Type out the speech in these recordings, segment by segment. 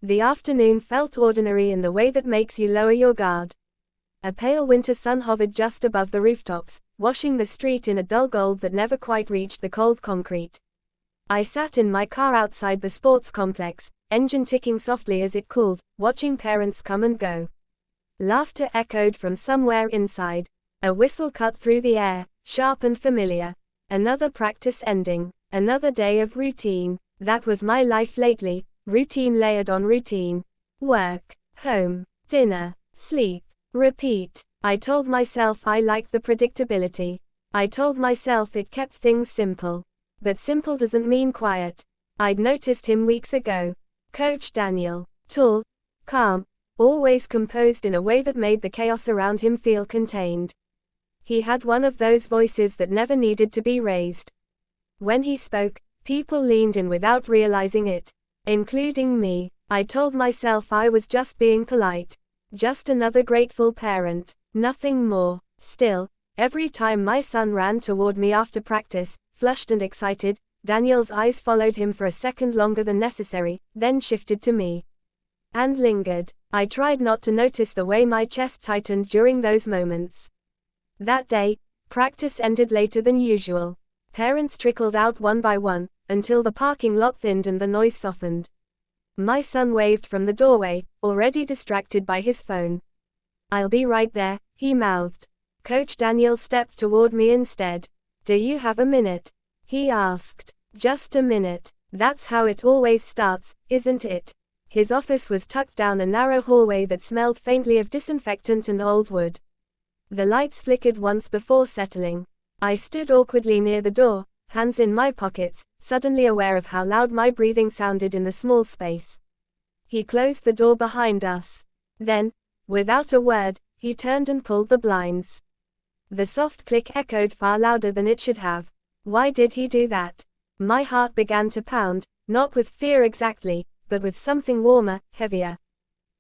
The afternoon felt ordinary in the way that makes you lower your guard. A pale winter sun hovered just above the rooftops, washing the street in a dull gold that never quite reached the cold concrete. I sat in my car outside the sports complex, engine ticking softly as it cooled, watching parents come and go. Laughter echoed from somewhere inside. A whistle cut through the air, sharp and familiar. Another practice ending. Another day of routine. That was my life lately, routine layered on routine. Work, home, dinner, sleep, repeat. I told myself I liked the predictability. I told myself it kept things simple. But simple doesn't mean quiet. I'd noticed him weeks ago. Coach Daniel. Tall, calm, always composed in a way that made the chaos around him feel contained. He had one of those voices that never needed to be raised. When he spoke, people leaned in without realizing it, including me. I told myself I was just being polite. Just another grateful parent. Nothing more. Still, every time my son ran toward me after practice, flushed and excited, Daniel's eyes followed him for a second longer than necessary, then shifted to me. And lingered. I tried not to notice the way my chest tightened during those moments. That day, practice ended later than usual. Parents trickled out one by one, until the parking lot thinned and the noise softened. My son waved from the doorway, already distracted by his phone. "I'll be right there," he mouthed. Coach Daniel stepped toward me instead. "Do you have a minute?" he asked. "Just a minute. That's how it always starts, isn't it?" His office was tucked down a narrow hallway that smelled faintly of disinfectant and old wood. The lights flickered once before settling. I stood awkwardly near the door, hands in my pockets, suddenly aware of how loud my breathing sounded in the small space. He closed the door behind us. Then, without a word, he turned and pulled the blinds. The soft click echoed far louder than it should have. Why did he do that? My heart began to pound, not with fear exactly, but with something warmer, heavier.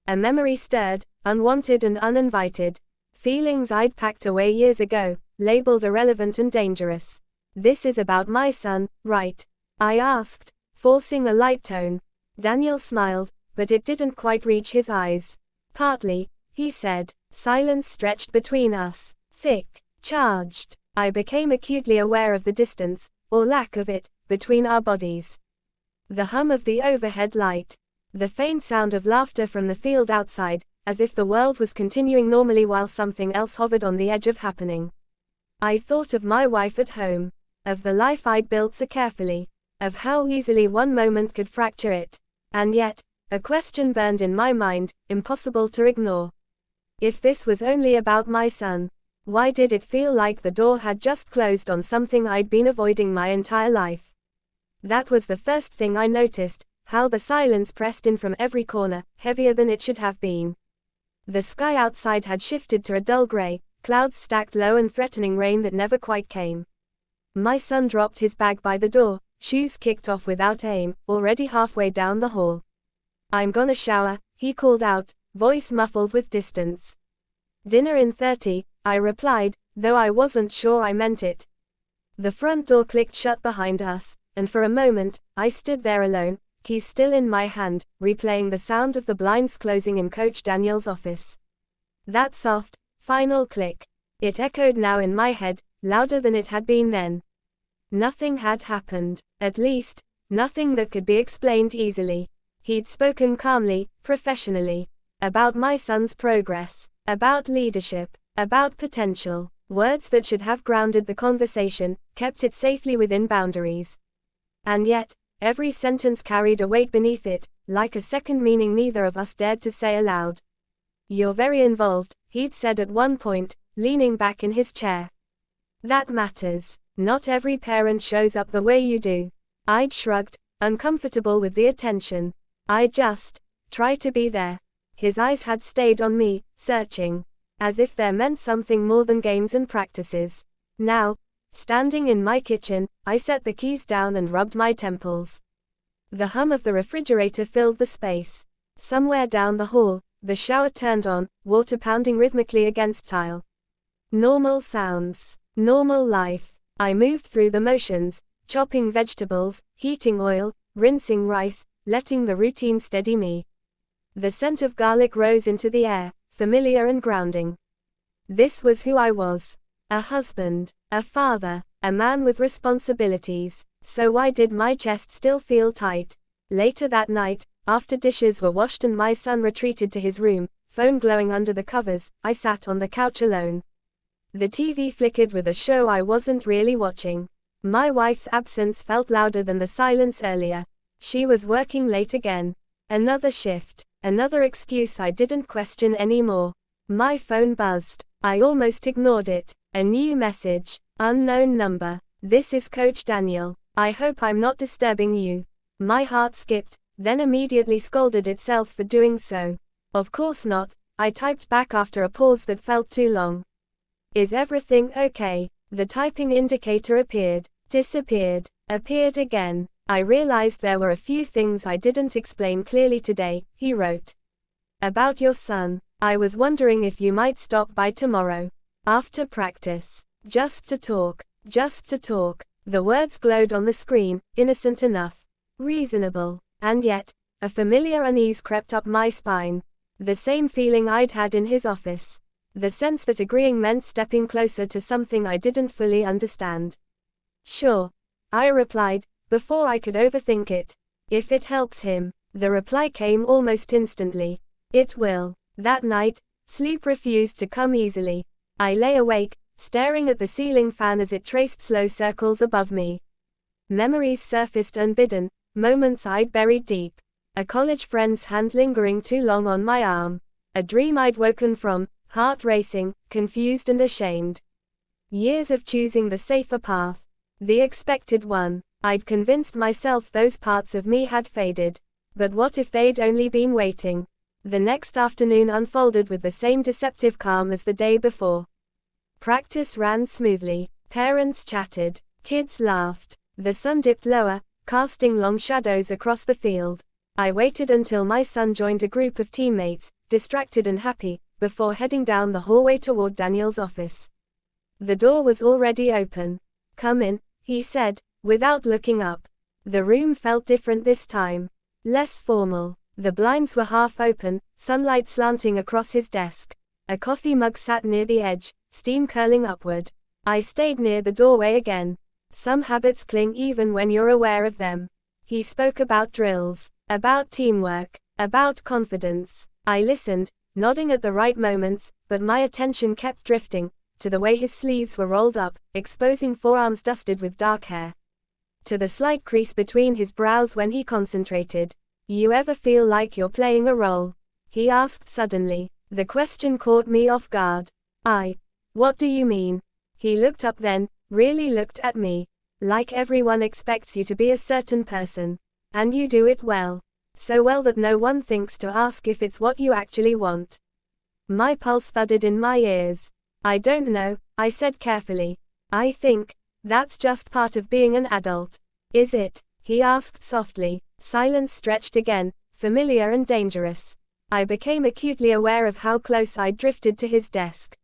A memory stirred, unwanted and uninvited. Feelings I'd packed away years ago, labeled irrelevant and dangerous. "This is about my son, right?" I asked, forcing a light tone. Daniel smiled, but it didn't quite reach his eyes. "Partly," he said. Silence stretched between us. Thick, charged. I became acutely aware of the distance, or lack of it, between our bodies. The hum of the overhead light. The faint sound of laughter from the field outside, as if the world was continuing normally while something else hovered on the edge of happening. I thought of my wife at home. Of the life I'd built so carefully. Of how easily one moment could fracture it. And yet, a question burned in my mind, impossible to ignore. If this was only about my son, why did it feel like the door had just closed on something I'd been avoiding my entire life? That was the first thing I noticed, how the silence pressed in from every corner, heavier than it should have been. The sky outside had shifted to a dull gray, clouds stacked low and threatening rain that never quite came. My son dropped his bag by the door, shoes kicked off without aim, already halfway down the hall. "I'm gonna shower," he called out, voice muffled with distance. "Dinner in 30, I replied, though I wasn't sure I meant it. The front door clicked shut behind us, and for a moment, I stood there alone, keys still in my hand, replaying the sound of the blinds closing in Coach Daniel's office. That soft, final click. It echoed now in my head, louder than it had been then. Nothing had happened. At least, nothing that could be explained easily. He'd spoken calmly, professionally. About my son's progress. About leadership. About potential. Words that should have grounded the conversation, kept it safely within boundaries. And yet, every sentence carried a weight beneath it, like a second meaning neither of us dared to say aloud. "You're very involved," he'd said at one point, leaning back in his chair. "That matters. Not every parent shows up the way you do." I'd shrugged, uncomfortable with the attention. "I just try to be there." His eyes had stayed on me, searching. As if there meant something more than games and practices. Now, standing in my kitchen, I set the keys down and rubbed my temples. The hum of the refrigerator filled the space. Somewhere down the hall, the shower turned on, water pounding rhythmically against tile. Normal sounds. Normal life. I moved through the motions, chopping vegetables, heating oil, rinsing rice, letting the routine steady me. The scent of garlic rose into the air, familiar and grounding. This was who I was. A husband, a father, a man with responsibilities. So why did my chest still feel tight? Later that night, after dishes were washed and my son retreated to his room, phone glowing under the covers, I sat on the couch alone. The TV flickered with a show I wasn't really watching. My wife's absence felt louder than the silence earlier. She was working late again. Another shift, another excuse I didn't question anymore. My phone buzzed. I almost ignored it. A new message. Unknown number. This is Coach Daniel. I hope I'm not disturbing you. My heart skipped, then immediately scolded itself for doing so. Of course not, I typed back after a pause that felt too long. Is everything okay? The typing indicator appeared, disappeared, appeared again. I realized there were a few things I didn't explain clearly today, he wrote. About your son. I was wondering if you might stop by tomorrow. After practice. Just to talk. Just to talk. The words glowed on the screen, innocent enough. Reasonable. And yet, a familiar unease crept up my spine. The same feeling I'd had in his office. The sense that agreeing meant stepping closer to something I didn't fully understand. Sure. I replied, before I could overthink it. If it helps him. The reply came almost instantly. It will. That night, sleep refused to come easily. I lay awake, staring at the ceiling fan as it traced slow circles above me. Memories surfaced unbidden, moments I'd buried deep. A college friend's hand lingering too long on my arm. A dream I'd woken from, heart racing, confused and ashamed. Years of choosing the safer path. The expected one. I'd convinced myself those parts of me had faded. But what if they'd only been waiting? The next afternoon unfolded with the same deceptive calm as the day before. Practice ran smoothly. Parents chatted. Kids laughed. The sun dipped lower, casting long shadows across the field. I waited until my son joined a group of teammates, distracted and happy, before heading down the hallway toward Daniel's office. The door was already open. Come in, he said, without looking up. The room felt different this time. Less formal. The blinds were half open, sunlight slanting across his desk. A coffee mug sat near the edge, steam curling upward. I stayed near the doorway again. Some habits cling even when you're aware of them. He spoke about drills, about teamwork, about confidence. I listened, nodding at the right moments, but my attention kept drifting, to the way his sleeves were rolled up, exposing forearms dusted with dark hair. To the slight crease between his brows when he concentrated. You ever feel like you're playing a role? He asked suddenly. The question caught me off guard. What do you mean? He looked up then, really looked at me. Like everyone expects you to be a certain person. And you do it well. So well that no one thinks to ask if it's what you actually want. My pulse thudded in my ears. I don't know, I said carefully. I think that's just part of being an adult. Is it? He asked softly. Silence stretched again, familiar and dangerous. I became acutely aware of how close I'd drifted to his desk.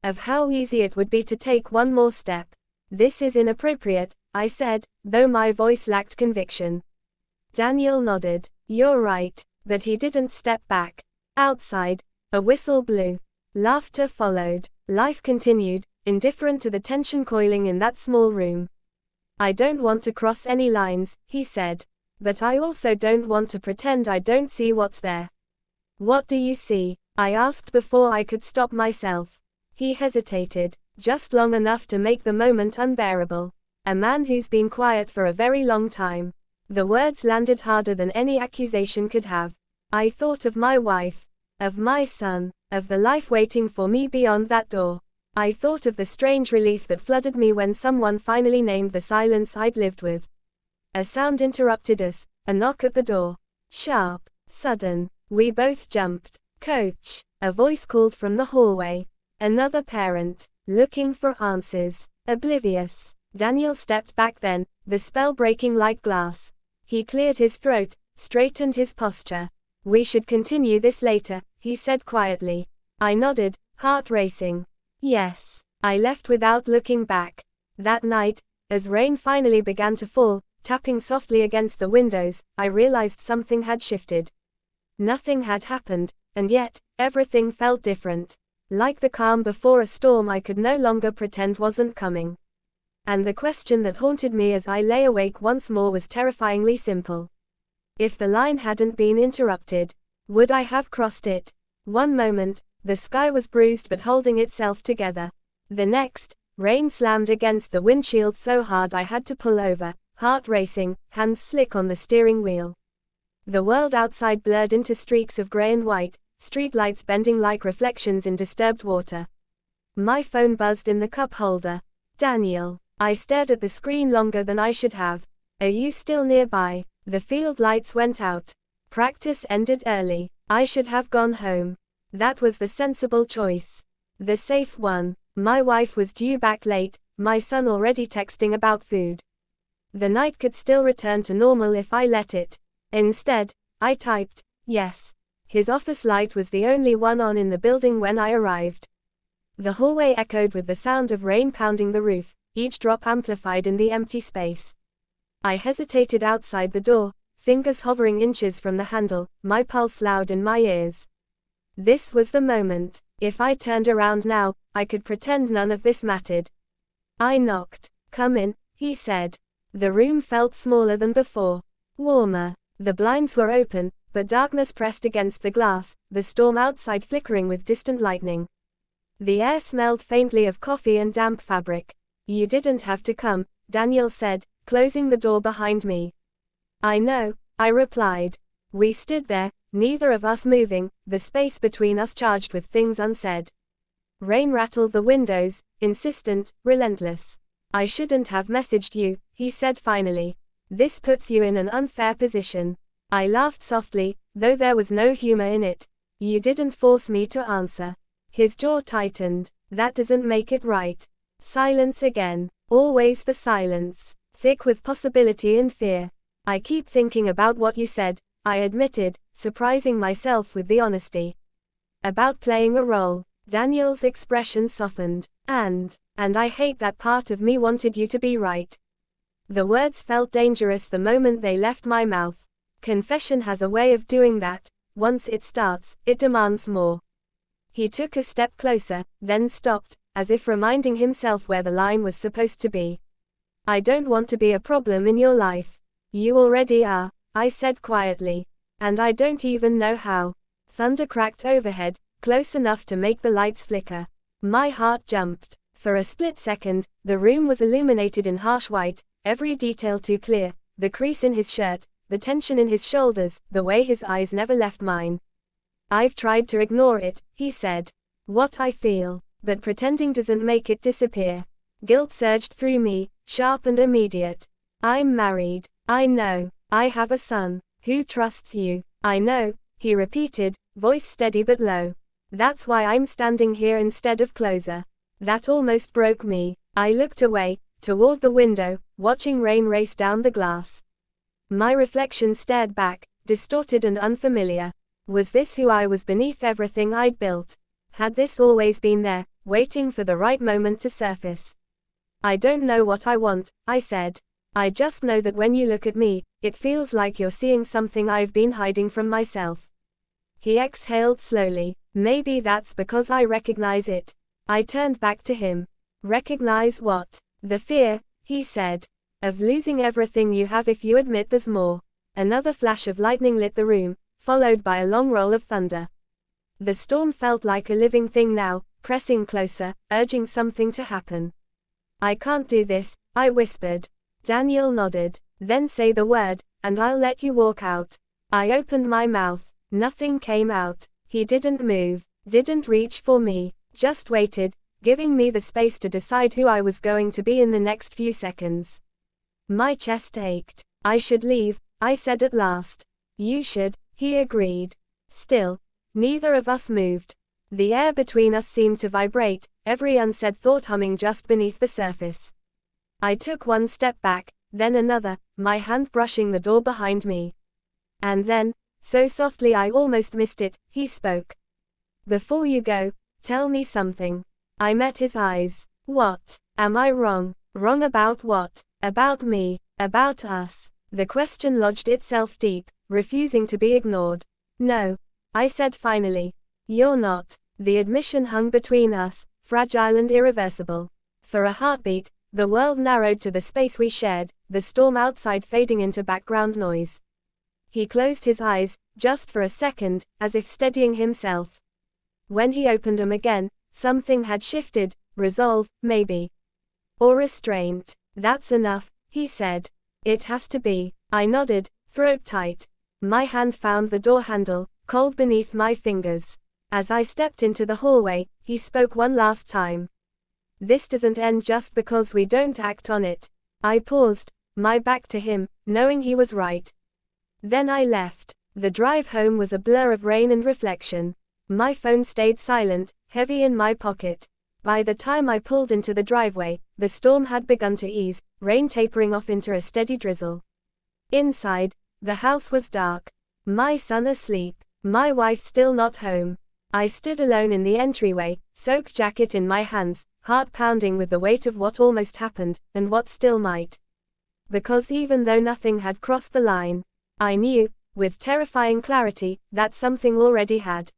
Of how easy it would be to take one more step. This is inappropriate, I said, though my voice lacked conviction. Daniel nodded. You're right, but he didn't step back. Outside, a whistle blew. Laughter followed. Life continued, indifferent to the tension coiling in that small room. I don't want to cross any lines, he said. But I also don't want to pretend I don't see what's there. What do you see? I asked before I could stop myself. He hesitated, just long enough to make the moment unbearable. A man who's been quiet for a very long time. The words landed harder than any accusation could have. I thought of my wife, of my son, of the life waiting for me beyond that door. I thought of the strange relief that flooded me when someone finally named the silence I'd lived with. A sound interrupted us, a knock at the door. Sharp, sudden. We both jumped. Coach, a voice called from the hallway. Another parent, looking for answers, oblivious. Daniel stepped back then, the spell breaking like glass. He cleared his throat, straightened his posture. We should continue this later, he said quietly. I nodded, heart racing. Yes. I left without looking back. That night, as rain finally began to fall, tapping softly against the windows, I realized something had shifted. Nothing had happened, and yet, everything felt different. Like the calm before a storm I could no longer pretend wasn't coming. And the question that haunted me as I lay awake once more was terrifyingly simple. If the line hadn't been interrupted, would I have crossed it? One moment, the sky was bruised but holding itself together. The next, rain slammed against the windshield so hard I had to pull over, heart racing, hands slick on the steering wheel. The world outside blurred into streaks of gray and white, streetlights bending like reflections in disturbed water. My phone buzzed in the cup holder. Daniel. I stared at the screen longer than I should have. Are you still nearby? The field lights went out. Practice ended early. I should have gone home. That was the sensible choice. The safe one. My wife was due back late, my son already texting about food. The night could still return to normal if I let it. Instead, I typed, yes. His office light was the only one on in the building when I arrived. The hallway echoed with the sound of rain pounding the roof, each drop amplified in the empty space. I hesitated outside the door, fingers hovering inches from the handle, my pulse loud in my ears. This was the moment. If I turned around now, I could pretend none of this mattered. I knocked. Come in, he said. The room felt smaller than before. Warmer. The blinds were open, but darkness pressed against the glass, the storm outside flickering with distant lightning. The air smelled faintly of coffee and damp fabric. You didn't have to come, Daniel said, closing the door behind me. I know, I replied. We stood there, neither of us moving, the space between us charged with things unsaid. Rain rattled the windows, insistent, relentless. I shouldn't have messaged you, he said finally. This puts you in an unfair position. I laughed softly, though there was no humor in it. You didn't force me to answer. His jaw tightened. That doesn't make it right. Silence again. Always the silence. Thick with possibility and fear. I keep thinking about what you said, I admitted, surprising myself with the honesty. About playing a role. Daniel's expression softened. And I hate that part of me wanted you to be right. The words felt dangerous the moment they left my mouth. Confession has a way of doing that. Once it starts, it demands more. He took a step closer, then stopped, as if reminding himself where the line was supposed to be. I don't want to be a problem in your life. You already are, I said quietly. And I don't even know how. Thunder cracked overhead, close enough to make the lights flicker. My heart jumped. For a split second, the room was illuminated in harsh white, every detail too clear, the crease in his shirt, the tension in his shoulders, the way his eyes never left mine. I've tried to ignore it, he said. What I feel, but pretending doesn't make it disappear. Guilt surged through me, sharp and immediate. I'm married. I know. I have a son. Who trusts you? I know, he repeated, voice steady but low. That's why I'm standing here instead of closer. That almost broke me. I looked away, toward the window, watching rain race down the glass. My reflection stared back, distorted and unfamiliar. Was this who I was beneath everything I'd built? Had this always been there, waiting for the right moment to surface? I don't know what I want, I said. I just know that when you look at me, it feels like you're seeing something I've been hiding from myself. He exhaled slowly. Maybe that's because I recognize it. I turned back to him. Recognize what? The fear, he said, of losing everything you have if you admit there's more. Another flash of lightning lit the room, followed by a long roll of thunder. The storm felt like a living thing now, pressing closer, urging something to happen. I can't do this, I whispered. Daniel nodded. Then say the word, and I'll let you walk out. I opened my mouth. Nothing came out. He didn't move, didn't reach for me, just waited, giving me the space to decide who I was going to be in the next few seconds. My chest ached. I should leave, I said at last. You should, he agreed. Still, neither of us moved. The air between us seemed to vibrate, every unsaid thought humming just beneath the surface. I took one step back, then another, my hand brushing the door behind me. And then, so softly I almost missed it, he spoke. Before you go, tell me something. I met his eyes. What? Am I wrong? Wrong about what? About me. About us. The question lodged itself deep, refusing to be ignored. No. I said finally. You're not. The admission hung between us, fragile and irreversible. For a heartbeat, the world narrowed to the space we shared, the storm outside fading into background noise. He closed his eyes, just for a second, as if steadying himself. When he opened them again, something had shifted, resolve, maybe. Or restraint. That's enough, he said. It has to be. I nodded, throat tight. My hand found the door handle, cold beneath my fingers. As I stepped into the hallway, he spoke one last time. This doesn't end just because we don't act on it. I paused, my back to him, knowing he was right. Then I left. The drive home was a blur of rain and reflection. My phone stayed silent, heavy in my pocket. By the time I pulled into the driveway, the storm had begun to ease, rain tapering off into a steady drizzle. Inside, the house was dark. My son asleep. My wife still not home. I stood alone in the entryway, soaked jacket in my hands, heart pounding with the weight of what almost happened, and what still might. Because even though nothing had crossed the line, I knew, with terrifying clarity, that something already had.